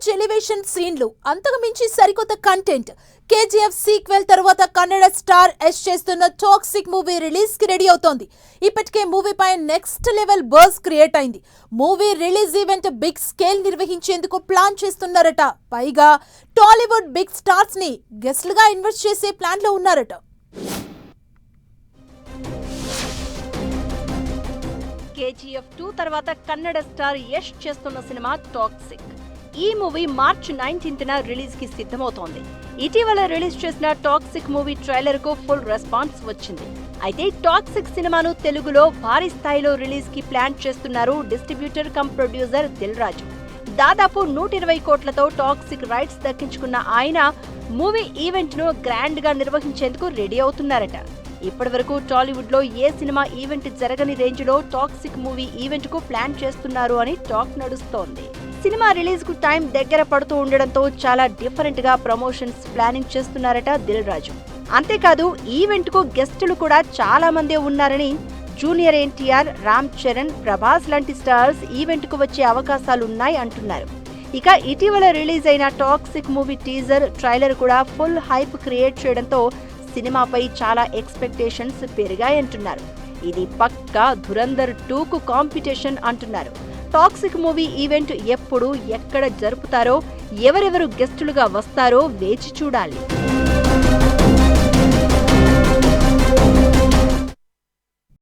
Mass elevation సీన్లు, అంతకు మించి సరికొత్త కంటెంట్. కేజీఎఫ్ సీక్వెల్ తర్వాత కన్నడ స్టార్ యష్ చేస్తున్న టాక్సిక్ మూవీ రిలీజ్ కి రెడీ అవుతోంది. ఇప్పటికే మూవీపై నెక్స్ట్ లెవెల్ బజ్ క్రియేట్ అయింది. Movie release event big scale నిర్వహించేందుకు ప్లాన్ చేస్తున్నారట. పైగా టాలీవుడ్ బిగ్ స్టార్స్ ని గెస్ట్లుగా ఇన్వెస్ట్ చేసే ప్లాన్ లో ఉన్నారట. కేజీఎఫ్ 2 తర్వాత కన్నడ స్టార్ యష్ చేస్తున్న సినిమా టాక్సిక్. ఈ మూవీ మార్చ్ 19న రిలీజ్ కి సిద్ధమవుతోంది. ఇటీవల రిలీజ్ చేసిన టాక్సిక్ మూవీ ట్రైలర్ కు ఫుల్ రెస్పాన్స్ వచ్చింది. అయితే టాక్సిక్ సినిమాను తెలుగులో భారీ స్థాయిలో రిలీజ్ కి ప్లాన్ చేస్తున్నారు distributor come producer Dil Raju. దాదాపు 120 కోట్లతో టాక్సిక్ రైట్స్ దక్కించుకున్న ఆయన మూవీ ఈవెంట్ ను గ్రాండ్ గా నిర్వహించేందుకు రెడీ అవుతున్నారట. ఇప్పటి వరకు టాలీవుడ్ లో ఏ సినిమా ఈవెంట్ జరగని రేంజ్ లో టాక్సిక్ మూవీ ఈవెంట్ కు ప్లాన్ చేస్తున్నారు అని టాక్ నడుస్తోంది. సినిమా రిలీజ్ కు టైం దగ్గర పడుతూ ఉండడంతో చాలా డిఫరెంట్ గా ప్రమోషన్స్ ప్లానింగ్ చేస్తున్నారట దిల్ రాజు. అంతేకాదు ఈవెంట్ కు గెస్టులు కూడా చాలా మందే ఉన్నారని, జూనియర్ ఎన్టీఆర్, రామ్ చరణ్, ప్రభాస్ లాంటి స్టార్స్ ఈవెంట్ కు వచ్చే అవకాశాలున్నాయి అంటున్నారు. ఇక ఇటీవల రిలీజ్ అయిన టాక్సిక్ మూవీ టీజర్, ట్రైలర్ కూడా ఫుల్ హైప్ క్రియేట్ చేయడంతో సినిమాపై చాలా ఎక్స్పెక్టేషన్స్ పెరిగాయంటున్నారు. ఇది పక్కా ధురంధర్ 2కు కాంపిటీషన్ అంటున్నారు. టాక్సిక్ మూవీ ఈవెంట్ ఎప్పుడు, ఎక్కడ జరుపుతారో, ఎవరెవరు గెస్టులుగా వస్తారో వేచి చూడాలి.